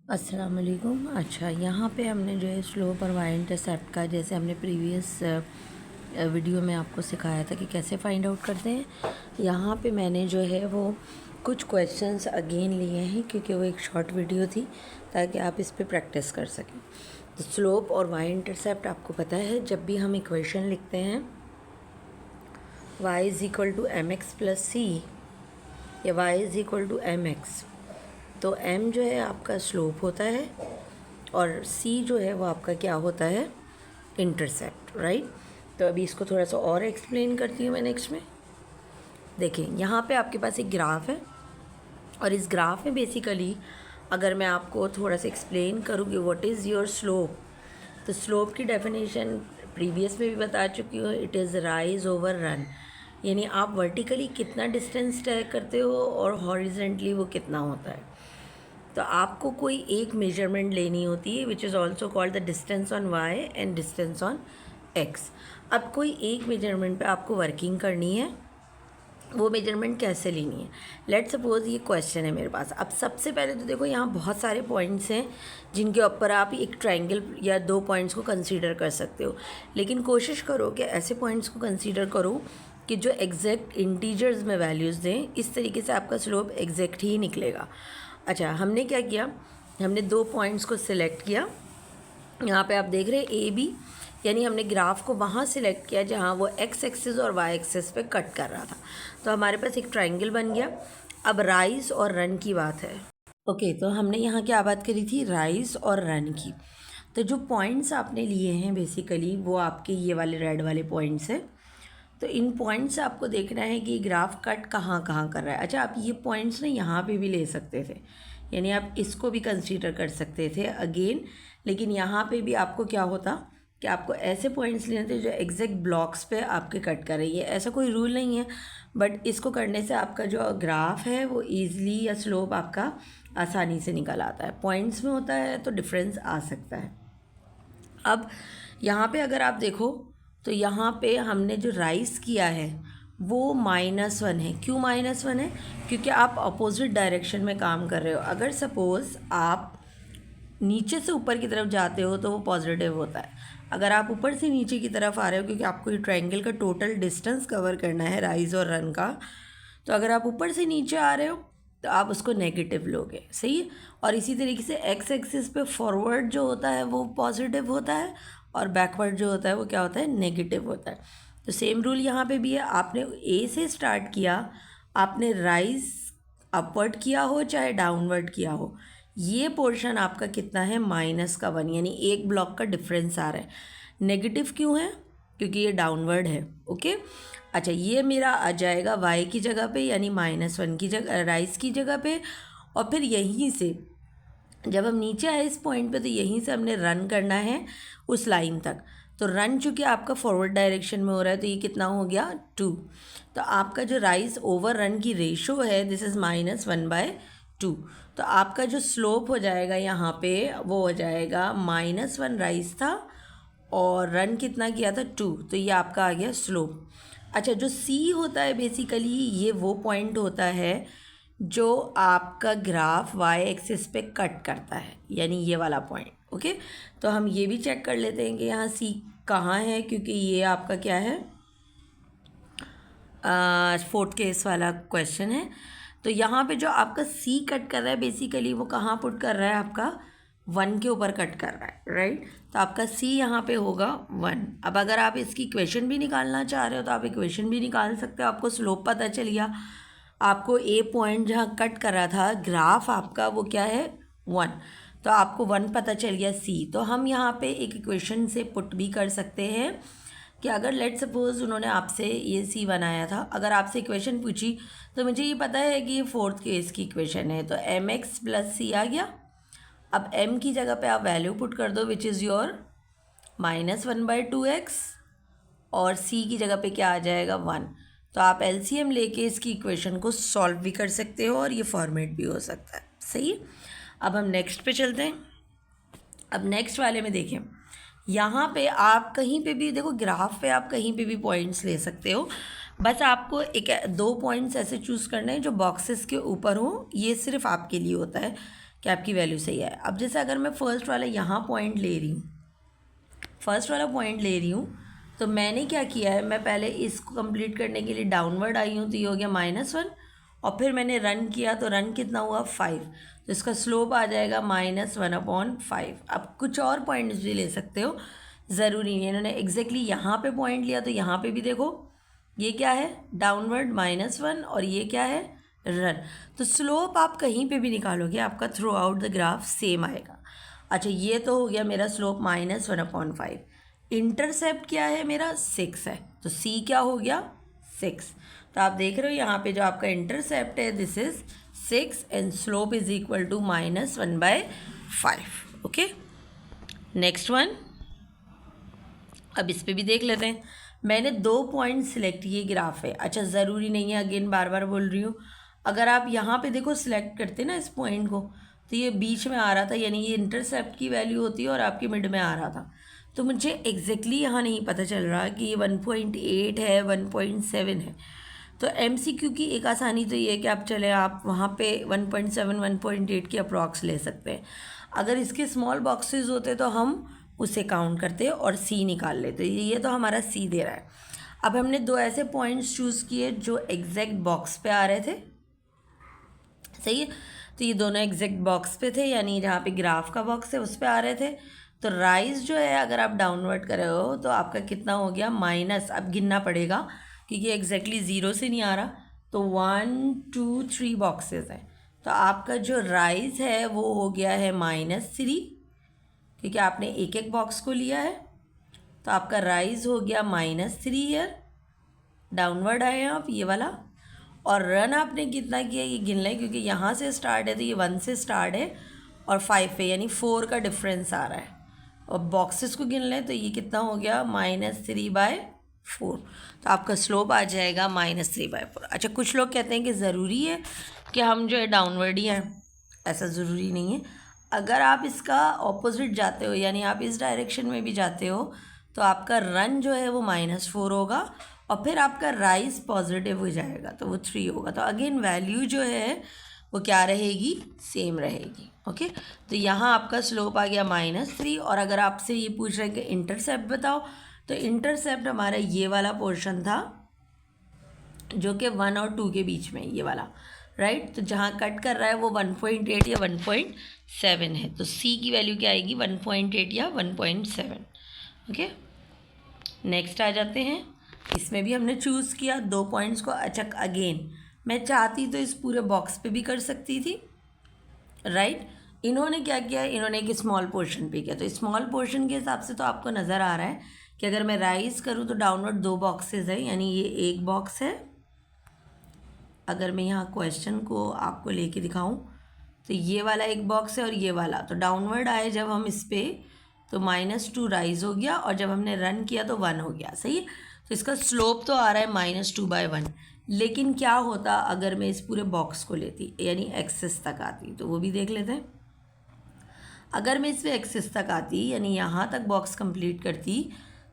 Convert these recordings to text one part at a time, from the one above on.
अस्सलाम वालेकुम। अच्छा, यहाँ पे हमने जो है स्लोप और वाई इंटरसेप्ट का, जैसे हमने प्रीवियस वीडियो में आपको सिखाया था कि कैसे फाइंड आउट करते हैं, यहाँ पे मैंने जो है वो कुछ क्वेश्चंस अगेन लिए हैं क्योंकि वो एक शॉर्ट वीडियो थी ताकि आप इस पे प्रैक्टिस कर सकें। तो स्लोप और वाई इंटरसेप्ट आपको पता है, जब भी हम इक्वेशन लिखते हैं y is equal to M X plus C या y is equal to M X, तो m जो है आपका स्लोप होता है और c जो है वो आपका क्या होता है, इंटरसेप्ट, राइट। तो अभी इसको थोड़ा सा और एक्सप्लेन करती हूँ मैं नेक्स्ट में। देखिए, यहाँ पे आपके पास एक ग्राफ है और इस ग्राफ में बेसिकली अगर मैं आपको थोड़ा सा एक्सप्लेन करूँ कि व्हाट इज़ योर स्लोप, तो स्लोप की डेफिनेशन प्रीवियस में भी बता चुकी हूँ, it is rise over run, यानी आप वर्टिकली कितना डिस्टेंस तय करते हो और हॉरिजेंटली वो कितना होता है। तो आपको कोई एक मेजरमेंट लेनी होती है which is also called the distance on Y and distance on X. अब कोई एक मेजरमेंट पे आपको वर्किंग करनी है, वो मेजरमेंट कैसे लेनी है। लेट सपोज ये क्वेश्चन है मेरे पास। अब सबसे पहले तो देखो, यहाँ बहुत सारे पॉइंट्स हैं जिनके ऊपर आप एक ट्रायंगल या दो पॉइंट्स को कंसीडर कर सकते हो, लेकिन कोशिश करो कि ऐसे पॉइंट्स को कंसीडर करो कि जो एग्जैक्ट इंटीजर्स में वैल्यूज़ दें, इस तरीके से आपका स्लोप एग्जैक्ट ही निकलेगा। अच्छा, हमने क्या किया, हमने दो पॉइंट्स को सिलेक्ट किया। यहाँ पे आप देख रहे हैं ए बी, यानी हमने ग्राफ को वहाँ सिलेक्ट किया जहाँ वो एक्स एक्सिस और वाई एक्सिस पे कट कर रहा था, तो हमारे पास एक ट्रायंगल बन गया। अब राइज और रन की बात है। ओके, तो हमने यहाँ क्या बात करी थी, राइज और रन की। तो जो पॉइंट्स आपने लिए हैं बेसिकली वो आपके ये वाले रेड वाले पॉइंट्स हैं। तो इन पॉइंट्स से आपको देखना है कि ग्राफ कट कहाँ कहाँ कर रहा है। अच्छा, आप ये पॉइंट्स ना यहाँ पे भी ले सकते थे, यानी आप इसको भी कंसीडर कर सकते थे अगेन, लेकिन यहाँ पे भी आपको क्या होता कि आपको ऐसे पॉइंट्स लेने थे जो एग्जैक्ट ब्लॉक्स पे आपके कट कर रही है। ऐसा कोई रूल नहीं है, बट इसको करने से आपका जो ग्राफ है वो ईज़िली या स्लोप आपका आसानी से निकल आता है। पॉइंट्स में होता है तो डिफरेंस आ सकता है। अब यहाँ पे अगर आप देखो तो यहाँ पे हमने जो राइज किया है वो -1 है। क्यों -1 है? क्योंकि आप अपोजिट डायरेक्शन में काम कर रहे हो। अगर सपोज़ आप नीचे से ऊपर की तरफ जाते हो तो वो पॉजिटिव होता है। अगर आप ऊपर से नीचे की तरफ आ रहे हो, क्योंकि आपको ये ट्रायंगल का टोटल डिस्टेंस कवर करना है राइज और रन का, तो अगर आप ऊपर से नीचे आ रहे हो तो आप उसको नेगेटिव लोगे, सही है। और इसी तरीके से एक्स एक्सिस पे फॉरवर्ड जो होता है वो पॉजिटिव होता है और बैकवर्ड जो होता है वो क्या होता है, नेगेटिव होता है। तो सेम रूल यहाँ पे भी है। आपने ए से स्टार्ट किया, आपने राइज अपवर्ड किया हो चाहे डाउनवर्ड किया हो, ये पोर्शन आपका कितना है, -1, यानी एक ब्लॉक का डिफरेंस आ रहा है। नेगेटिव क्यों है? क्योंकि ये डाउनवर्ड है। ओके, अच्छा, ये मेरा आ जाएगा वाई की जगह पे, यानी -1 की जगह, राइज की जगह पे। और फिर यहीं से जब हम नीचे आए इस पॉइंट पे, तो यहीं से हमने रन करना है उस लाइन तक। तो रन चूँकि आपका फॉरवर्ड डायरेक्शन में हो रहा है तो ये कितना हो गया, 2। तो आपका जो राइज ओवर रन की रेशो है दिस इज़ -1/2। तो आपका जो स्लोप हो जाएगा यहाँ पे वो हो जाएगा -1 राइज था और रन कितना किया था, 2, तो ये आपका आ गया स्लोप। अच्छा, जो सी होता है बेसिकली ये वो पॉइंट होता है जो आपका ग्राफ वाई एक्सिस पे कट करता है, यानी ये वाला पॉइंट। ओके, तो हम ये भी चेक कर लेते हैं कि यहाँ सी कहाँ है, क्योंकि ये आपका क्या है, फोर्थ केस वाला क्वेश्चन है। तो यहाँ पे जो आपका सी कट कर रहा है बेसिकली वो कहाँ पुट कर रहा है, आपका 1 के ऊपर कट कर रहा है, राइट। तो आपका सी यहाँ पे होगा 1। अब अगर आप इसकी इक्वेशन भी निकालना चाह रहे हो तो आप इक्वेशन भी निकाल सकते हो। आपको स्लोप पता चल गया, आपको ए पॉइंट जहाँ कट कर रहा था ग्राफ आपका वो क्या है, 1, तो आपको 1 पता चल गया सी। तो हम यहाँ पे एक इक्वेशन से पुट भी कर सकते हैं कि अगर लेट सपोज उन्होंने आपसे ये सी बनाया था, अगर आपसे इक्वेशन पूछी तो मुझे ये पता है कि ये फोर्थ केस की इक्वेशन है, तो एम एक्स प्लस सी आ गया। अब एम की जगह पे आप वैल्यू पुट कर दो विच इज़ योर -1/2x, और सी की जगह पे क्या आ जाएगा, 1। तो आप एलसीएम लेके इसकी इक्वेशन को सॉल्व भी कर सकते हो और ये फॉर्मेट भी हो सकता है, सही है। अब हम नेक्स्ट पे चलते हैं। अब नेक्स्ट वाले में देखें, यहाँ पे आप कहीं पे भी देखो, ग्राफ पे आप कहीं पे भी पॉइंट्स ले सकते हो, बस आपको एक दो पॉइंट्स ऐसे चूज़ करने हैं जो बॉक्सेस के ऊपर हो। ये सिर्फ आपके लिए होता है कि आपकी वैल्यू सही है। अब जैसे अगर मैं फर्स्ट वाला यहाँ पॉइंट ले रही हूँ, फर्स्ट वाला पॉइंट ले रही हूँ, तो मैंने क्या किया है, मैं पहले इसको कंप्लीट करने के लिए डाउनवर्ड आई हूँ, तो ये हो गया -1, और फिर मैंने रन किया तो रन कितना हुआ 5, तो इसका स्लोप आ जाएगा -1/5। अब कुछ और पॉइंट्स भी ले सकते हो, ज़रूरी नहीं है। इन्होंने एग्जैक्टली यहाँ पे पॉइंट लिया, तो यहाँ पे भी देखो ये क्या है, डाउनवर्ड -1, और ये क्या है, रन। तो स्लोप आप कहीं पे भी निकालोगे आपका through out the graph same आएगा। अच्छा, ये तो हो गया मेरा स्लोप -1/5। इंटरसेप्ट क्या है मेरा, 6 है, तो सी क्या हो गया, 6। तो आप देख रहे हो यहाँ पे जो आपका इंटरसेप्ट है this is 6 and slope is equal to -1/5। Okay, next one. अब इस पे भी देख लेते हैं। मैंने 2 पॉइंट सिलेक्ट किए ग्राफ है। अच्छा, ज़रूरी नहीं है, अगेन बार बार बोल रही हूँ, अगर आप यहाँ पे देखो सिलेक्ट करते ना इस पॉइंट को, तो ये बीच में आ रहा था, यानी ये इंटरसेप्ट की वैल्यू होती है और आपकी मिड में आ रहा था। तो मुझे एग्जैक्टली यहाँ नहीं पता चल रहा कि ये 1.8 है 1.7 है। तो MCQ की एक आसानी तो ये है कि आप चले आप वहाँ पे 1.7 1.8 की अप्रॉक्स ले सकते हैं। अगर इसके स्मॉल बॉक्सेस होते तो हम उसे काउंट करते और C निकाल लेते। ये तो हमारा C दे रहा है। अब हमने 2 ऐसे पॉइंट्स चूज़ किए जो एग्जैक्ट बॉक्स पे आ रहे थे, सही है। तो ये दोनों एग्जैक्ट बॉक्स पे थे, यानी जहाँ पे ग्राफ का बॉक्स है उस पे आ रहे थे। तो राइज जो है अगर आप डाउनवर्ड कर रहे हो तो आपका कितना हो गया, माइनस, अब गिनना पड़ेगा क्योंकि एग्जैक्टली 0 से नहीं आ रहा। तो 1 2 3 बॉक्सेस हैं, तो आपका जो राइज है वो हो गया है -3, क्योंकि आपने एक एक बॉक्स को लिया है। तो आपका राइज हो गया -3 ईयर, डाउनवर्ड आए आप ये वाला। और रन आपने कितना किया ये गिन लें, क्योंकि यहाँ से स्टार्ट है तो ये 1 से स्टार्ट है और 5 पे, यानी 4 का डिफरेंस आ रहा है। और बॉक्सेस को गिन लें तो ये कितना हो गया, -3/4। तो आपका स्लोप आ जाएगा -3/4। अच्छा, कुछ लोग कहते हैं कि ज़रूरी है कि हम जो है डाउनवर्ड ही हैं, ऐसा ज़रूरी नहीं है। अगर आप इसका ऑपोजिट जाते हो, यानी आप इस डायरेक्शन में भी जाते हो, तो आपका रन जो है वो -4 होगा और फिर आपका राइज पॉजिटिव हो जाएगा तो वो 3 होगा। तो अगेन वैल्यू जो है वो क्या रहेगी, सेम रहेगी। ओके, तो यहाँ आपका स्लोप आ गया -3। और अगर आपसे ये पूछ रहे हैं कि इंटरसेप्ट बताओ, तो इंटरसेप्ट हमारा ये वाला पोर्शन था जो कि 1 और 2 के बीच में, ये वाला, राइट। तो जहाँ कट कर रहा है वो 1.8 या 1.7 है, तो C की वैल्यू क्या आएगी, 1.8 या 1.7। ओके, नेक्स्ट आ जाते हैं। इसमें भी हमने चूज़ किया 2 पॉइंट्स को। अच्छा, अगेन मैं चाहती तो इस पूरे बॉक्स पे भी कर सकती थी, राइट। इन्होंने क्या किया, इन्होंने एक स्मॉल पोर्शन पे किया। तो स्मॉल पोर्शन के हिसाब से तो आपको नज़र आ रहा है कि अगर मैं राइज करूँ तो डाउनवर्ड 2 बॉक्सेस है, यानी ये एक बॉक्स है। अगर मैं यहाँ क्वेश्चन को आपको लेके दिखाऊं तो ये वाला एक बॉक्स है और ये वाला, तो डाउनवर्ड आए जब हम इस पे तो -2 राइज हो गया और जब हमने रन किया तो 1 हो गया, सही है। तो इसका स्लोप तो आ रहा है -2/1। लेकिन क्या होता अगर मैं इस पूरे बॉक्स को लेती, यानी एक्सिस तक आती, तो वो भी देख लेते हैं। अगर मैं इस पर एक्सिस तक आती, यानी यहाँ तक बॉक्स कंप्लीट करती,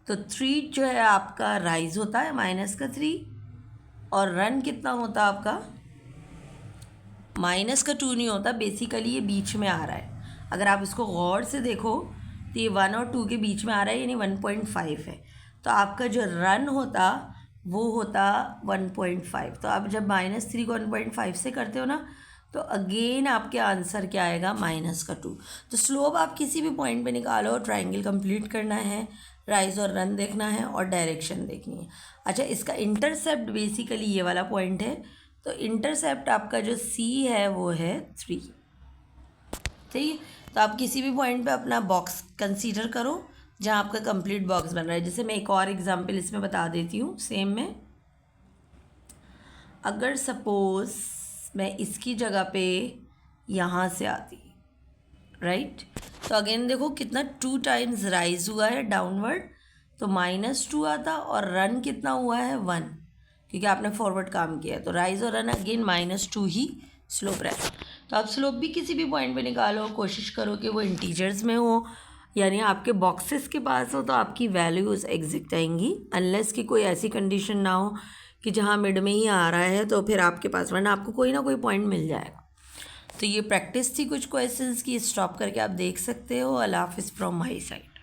तो 3 जो है आपका राइज होता है -3, और रन कितना होता आपका, -2 नहीं होता, बेसिकली ये बीच में आ रहा है। अगर आप इसको गौर से देखो तो ये 1 और 2 के बीच में आ रहा है, यानी 1.5 है। तो आपका जो रन होता वो होता 1.5। तो आप जब -3 को 1.5 से करते हो ना, तो अगेन आपके आंसर क्या आएगा, -2। तो स्लोप आप किसी भी पॉइंट पे निकालो, ट्रायंगल कंप्लीट करना है, राइज और रन देखना है और डायरेक्शन देखनी है। अच्छा, इसका इंटरसेप्ट बेसिकली ये वाला पॉइंट है, तो इंटरसेप्ट आपका जो C है वो है 3, ठीक है। तो आप किसी भी पॉइंट पे अपना बॉक्स कंसीडर करो जहाँ आपका कंप्लीट बॉक्स बन रहा है। जैसे मैं एक और एग्जांपल इसमें बता देती हूँ सेम में। अगर सपोज मैं इसकी जगह पे यहाँ से आती, राइट, तो अगेन देखो कितना 2 टाइम्स राइज हुआ है डाउनवर्ड, तो -2 आता, और रन कितना हुआ है 1, क्योंकि आपने फॉरवर्ड काम किया है। तो राइज और रन अगेन -2 ही स्लोप रहेगा। तो आप स्लोप भी किसी भी पॉइंट पे निकालो, कोशिश करो कि वो इंटीजर्स में हो, यानी आपके बॉक्सेस के पास हो, तो आपकी वैल्यूज़ एग्जैक्ट आएंगी, अनलेस कि कोई ऐसी कंडीशन ना हो कि जहाँ मिड में ही आ रहा है तो फिर आपके पास, वरना आपको कोई ना कोई पॉइंट मिल जाएगा। तो ये प्रैक्टिस थी कुछ क्वेश्चंस की, स्टॉप करके आप देख सकते हो। अल्लाह हाफिज़ फ्रॉम माई साइड।